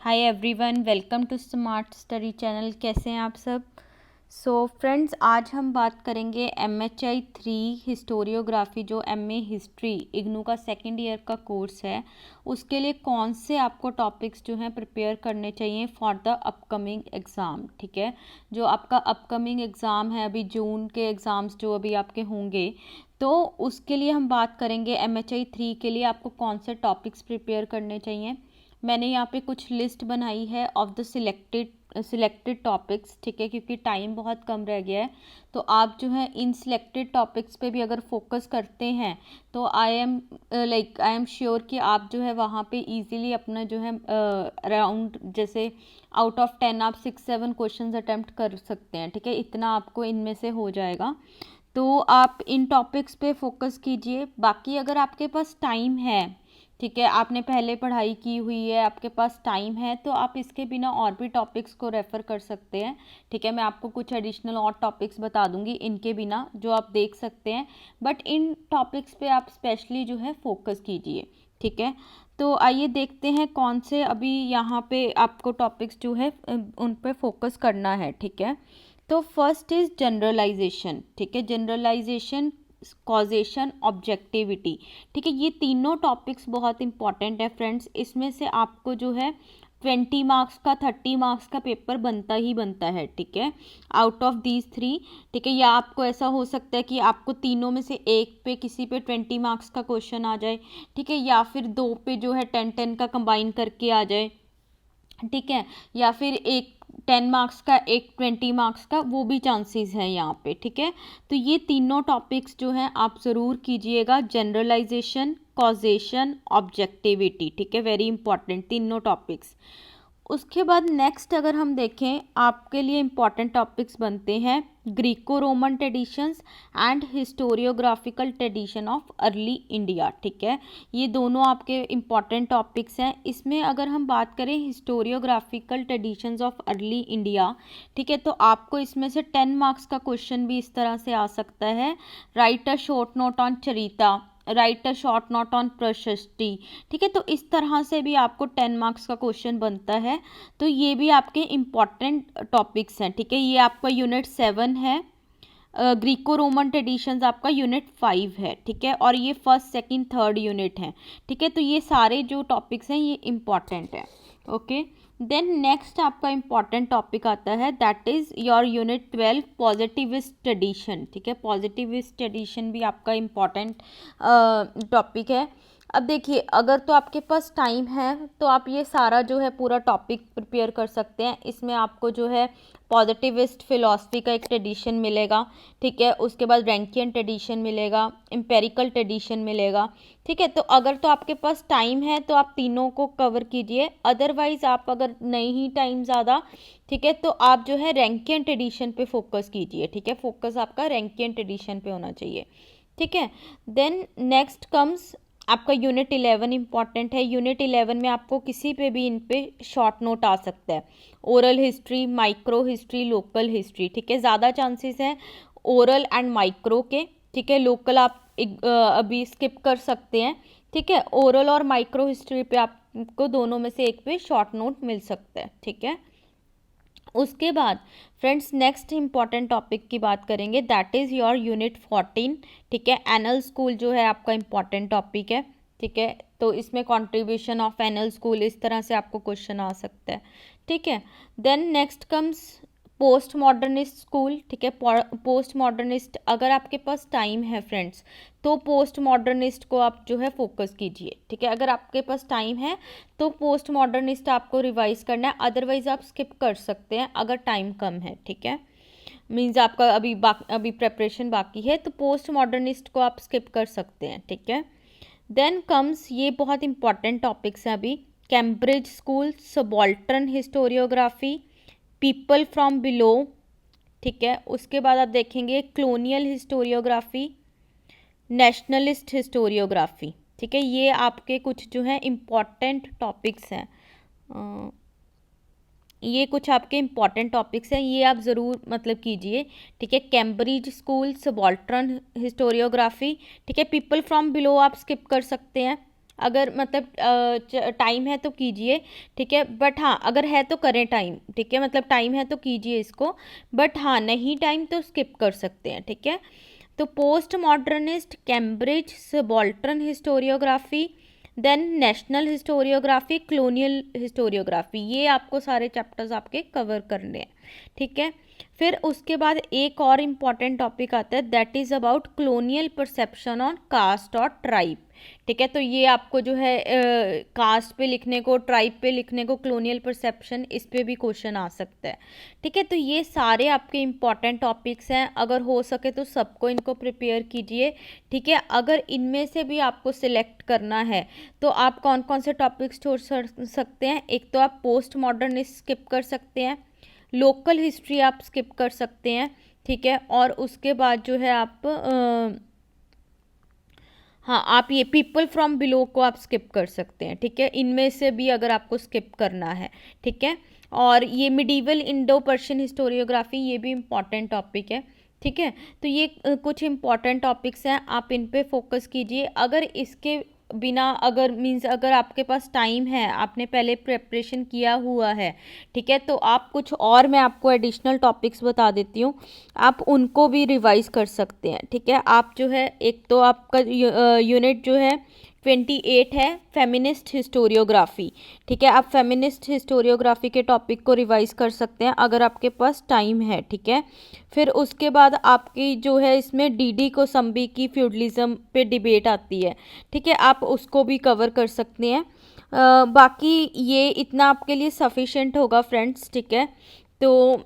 Hi everyone, welcome to smart study channel. कैसे हैं आप सब? फ्रेंड्स, आज हम बात करेंगे MHI 3 हिस्टोरियोग्राफी, जो MA हिस्ट्री इग्नू का सेकेंड ईयर का कोर्स है, उसके लिए कौन से आपको टॉपिक्स जो हैं प्रिपेयर करने चाहिए फॉर द अपकमिंग एग्ज़ाम। ठीक है, जो आपका अपकमिंग एग्ज़ाम है, अभी जून के एग्ज़ाम्स जो अभी आपके होंगे, तो उसके लिए हम बात करेंगे MHI 3 के लिए आपको कौन से टॉपिक्स प्रिपेयर करने चाहिए। मैंने यहाँ पे कुछ लिस्ट बनाई है ऑफ द सिलेक्टेड टॉपिक्स। ठीक है, क्योंकि टाइम बहुत कम रह गया है, तो आप जो है इन सिलेक्टेड टॉपिक्स पे भी अगर फोकस करते हैं तो आई एम श्योर कि आप जो है वहाँ पे इजीली अपना जो है अराउंड जैसे आउट ऑफ 10 आप 6-7 क्वेश्चंस अटेम्प्ट कर सकते हैं। ठीक है, इतना आपको इनमें से हो जाएगा, तो आप इन टॉपिक्स पे फोकस कीजिए। बाकी अगर आपके पास टाइम है, ठीक है, आपने पहले पढ़ाई की हुई है, आपके पास टाइम है, तो आप इसके बिना और भी टॉपिक्स को रेफ़र कर सकते हैं। ठीक है, मैं आपको कुछ एडिशनल और टॉपिक्स बता दूंगी इनके बिना, जो आप देख सकते हैं, बट इन टॉपिक्स पे आप स्पेशली जो है फोकस कीजिए। ठीक है, तो आइए देखते हैं कौन से अभी यहाँ पे आपको टॉपिक्स जो है उन पे फोकस करना है। ठीक है, तो फर्स्ट इज़ जनरलाइजेशन। ठीक है, जनरलाइजेशन, कॉजेशन, ऑब्जेक्टिविटी। ठीक है, ये तीनों टॉपिक्स बहुत इंपॉर्टेंट है फ्रेंड्स। इसमें से आपको जो है 20 मार्क्स का 30 मार्क्स का पेपर बनता ही बनता है। ठीक है, आउट ऑफ दीज 3। ठीक है, या आपको ऐसा हो सकता है कि आपको तीनों में से एक पे किसी पे 20 मार्क्स का क्वेश्चन आ जाए। ठीक है, या फिर दो पे जो है 10-10 का कंबाइन करके आ जाए। ठीक है, या फिर एक 10 मार्क्स का एक 20 मार्क्स का, वो भी चांसेस है यहाँ पे। ठीक है, तो ये तीनों टॉपिक्स जो हैं आप ज़रूर कीजिएगा, जनरलाइजेशन, कॉजेशन, ऑब्जेक्टिविटी। ठीक है, वेरी इंपॉर्टेंट तीनों टॉपिक्स। उसके बाद नेक्स्ट अगर हम देखें, आपके लिए इम्पॉर्टेंट टॉपिक्स बनते हैं Greco Roman traditions and historiographical tradition of early India. ठीक है, ये दोनों आपके इम्पॉर्टेंट टॉपिक्स हैं। इसमें अगर हम बात करें हिस्टोरियोग्राफिकल ट्रेडिशंस ऑफ अर्ली इंडिया, ठीक है, तो आपको इसमें से 10 मार्क्स का क्वेश्चन भी इस तरह से आ सकता है, write a short note on charita, write a short note on prashasti. ठीक है, तो इस तरह से भी आपको 10 मार्क्स का क्वेश्चन बनता है, तो ये भी आपके इम्पॉर्टेंट टॉपिक्स हैं। ठीक है, ये आपका यूनिट 7 है, ग्रीको रोमन ट्रेडिशंस आपका यूनिट 5 है। ठीक है, और ये फर्स्ट सेकंड थर्ड यूनिट है। ठीक है, तो ये सारे जो टॉपिक्स हैं ये इम्पॉर्टेंट है। ओके, देन नेक्स्ट आपका इम्पॉर्टेंट टॉपिक आता है, that is your unit 12 positivist tradition. ठीक है, पॉजिटिविस्ट ट्रेडिशन भी आपका इम्पॉर्टेंट टॉपिक है। अब देखिए, अगर तो आपके पास टाइम है तो आप ये सारा जो है पूरा टॉपिक प्रिपेयर कर सकते हैं। इसमें आपको जो है पॉजिटिविस्ट फिलॉसफी का एक ट्रेडिशन मिलेगा। ठीक है, उसके बाद रैंकियन ट्रेडिशन मिलेगा, एम्पेरिकल ट्रेडिशन मिलेगा। ठीक है, तो अगर तो आपके पास टाइम है तो आप तीनों को कवर कीजिए, अदरवाइज आप अगर नहीं ही टाइम ज़्यादा, ठीक है, तो आप जो है रैंकियन ट्रेडिशन पे फोकस कीजिए। ठीक है, फोकस आपका रैंकियन ट्रेडिशन पे होना चाहिए। ठीक है, देन नेक्स्ट कम्स आपका यूनिट 11 इंपॉर्टेंट है। यूनिट 11 में आपको किसी पे भी इन पे शॉर्ट नोट आ सकता है, oral history, micro history, local history. ठीक है, ज़्यादा चांसेस हैं ओरल एंड माइक्रो के। ठीक है, लोकल आप अभी स्किप कर सकते हैं। ठीक है, ओरल और माइक्रो हिस्ट्री पे आपको दोनों में से एक पे शॉर्ट नोट मिल सकता है। ठीक है, उसके बाद फ्रेंड्स नेक्स्ट इंपॉर्टेंट टॉपिक की बात करेंगे, दैट इज़ योर यूनिट 14। ठीक है, एनल स्कूल जो है आपका इम्पॉर्टेंट टॉपिक है। ठीक है, तो इसमें कंट्रीब्यूशन ऑफ एनल स्कूल, इस तरह से आपको क्वेश्चन आ सकता है। ठीक है, then next comes post modernist school. ठीक है, पोस्ट मॉडर्निस्ट अगर आपके पास टाइम है फ्रेंड्स, तो पोस्ट मॉडर्निस्ट को आप जो है फोकस कीजिए। ठीक है, अगर आपके पास टाइम है तो पोस्ट मॉडर्निस्ट आपको रिवाइज करना है, अदरवाइज आप स्किप कर सकते हैं अगर टाइम कम है। ठीक है, मीन्स आपका अभी प्रेपरेशन बाकी है, तो पोस्ट मॉडर्निस्ट को आप स्किप कर सकते हैं। ठीक है, देन कम्स, ये बहुत इंपॉर्टेंट टॉपिक्स हैं अभी, Cambridge school, subaltern historiography, people from below. ठीक है, उसके बाद आप देखेंगे क्लोनियल हिस्टोरियोग्राफी, नेशनलिस्ट हिस्टोरियोग्राफी। ठीक है, ये आपके कुछ जो है इम्पॉर्टेंट टॉपिक्स हैं, ये कुछ आपके इम्पॉर्टेंट टॉपिक्स हैं, ये आप ज़रूर मतलब कीजिए। ठीक है, कैम्ब्रिज स्कूल, सबाल्टर्न हिस्टोरियोग्राफी। ठीक है, पीपल फ्रॉम बिलो आप स्किप कर सकते हैं, अगर मतलब टाइम है तो कीजिए, ठीक है, बट हाँ अगर है तो करें टाइम, ठीक है, मतलब टाइम है तो कीजिए इसको, बट हाँ नहीं टाइम तो स्किप कर सकते हैं, ठीक है। तो post modernist, Cambridge, subaltern historiography, then national historiography, colonial historiography, ये आपको सारे चैप्टर्स आपके कवर करने हैं, ठीक है। फिर उसके बाद एक और इम्पॉर्टेंट टॉपिक आता है, that is about colonial perception on caste और ट्राइब, ठीक है। तो ये आपको जो है कास्ट पे लिखने को, ट्राइब पे लिखने को, कलोनियल परसेप्शन, इस पे भी क्वेश्चन आ सकता है, ठीक है। तो ये सारे आपके इम्पॉर्टेंट टॉपिक्स हैं, अगर हो सके तो सबको इनको प्रिपेयर कीजिए, ठीक है। अगर इनमें से भी आपको सिलेक्ट करना है तो आप कौन कौन से टॉपिक्स छोड़ सकते हैं, एक तो आप पोस्ट मॉडर्निस्ट स्किप कर सकते हैं, लोकल हिस्ट्री आप स्किप कर सकते हैं, ठीक है, और उसके बाद जो है आप हाँ आप ये पीपल फ्रॉम बिलो को आप स्किप कर सकते हैं, ठीक है, इनमें से भी अगर आपको स्किप करना है, ठीक है। और ये मिडीवल इंडो पर्शियन हिस्टोरियोग्राफी, ये भी इम्पॉर्टेंट टॉपिक है, ठीक है। तो ये कुछ इम्पॉर्टेंट टॉपिक्स हैं, आप इन पे फोकस कीजिए। अगर इसके बिना, अगर मीन्स अगर आपके पास टाइम है, आपने पहले प्रेपरेशन किया हुआ है, ठीक है, तो आप कुछ और, मैं आपको एडिशनल टॉपिक्स बता देती हूँ, आप उनको भी रिवाइज कर सकते हैं, ठीक है। आप जो है एक तो आपका यूनिट जो है 28 है फेमिनिस्ट हिस्टोरियोग्राफी, ठीक है, आप फेमिनिस्ट हिस्टोरियोग्राफी के टॉपिक को रिवाइज कर सकते हैं अगर आपके पास टाइम है, ठीक है। फिर उसके बाद आपकी जो है इसमें डीडी कोसंबी की फ्यूडलिज्म पे डिबेट आती है, ठीक है, आप उसको भी कवर कर सकते हैं। बाकी ये इतना आपके लिए सफिशेंट होगा फ्रेंड्स, ठीक है। तो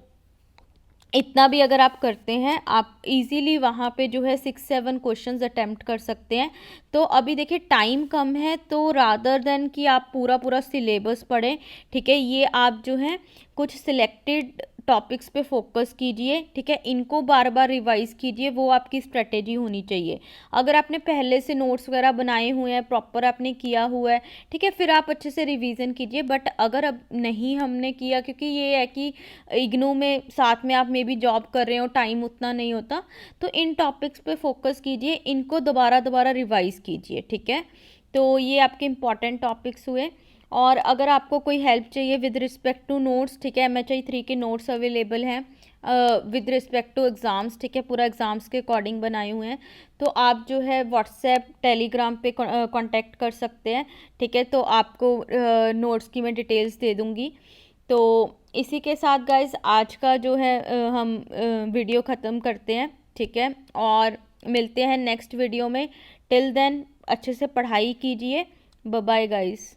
इतना भी अगर आप करते हैं, आप इजीली वहाँ पे जो है 6-7 क्वेश्चंस अटेम्प्ट कर सकते हैं। तो अभी देखिए टाइम कम है, तो रादर देन कि आप पूरा पूरा सिलेबस पढ़ें, ठीक है, ये आप जो है कुछ सिलेक्टेड टॉपिक्स पे फोकस कीजिए, ठीक है, इनको बार बार रिवाइज कीजिए, वो आपकी स्ट्रेटेजी होनी चाहिए। अगर आपने पहले से नोट्स वगैरह बनाए हुए हैं, प्रॉपर आपने किया हुआ है, ठीक है, फिर आप अच्छे से रिवीजन कीजिए। बट अगर अब नहीं हमने किया, क्योंकि ये है कि इग्नू में साथ में आप मे बी जॉब कर रहे हो, टाइम उतना नहीं होता, तो इन टॉपिक्स पे फोकस कीजिए, इनको दोबारा दोबारा रिवाइज कीजिए, ठीक है। तो ये आपके इम्पॉर्टेंट टॉपिक्स हुए। और अगर आपको कोई हेल्प चाहिए विद रिस्पेक्ट टू नोट्स, ठीक है, MHI 3 के नोट्स अवेलेबल हैं विद रिस्पेक्ट टू एग्ज़ाम्स, ठीक है, पूरा एग्ज़ाम्स के अकॉर्डिंग बनाए हुए हैं। तो आप जो है व्हाट्सएप, टेलीग्राम पे कांटेक्ट कर सकते हैं, ठीक है। तो आपको नोट्स की मैं डिटेल्स दे दूँगी। तो इसी के साथ गाइज आज का जो है हम वीडियो ख़त्म करते हैं, ठीक है, और मिलते हैं नेक्स्ट वीडियो में। टिल देन अच्छे से पढ़ाई कीजिए। Bye bye guys.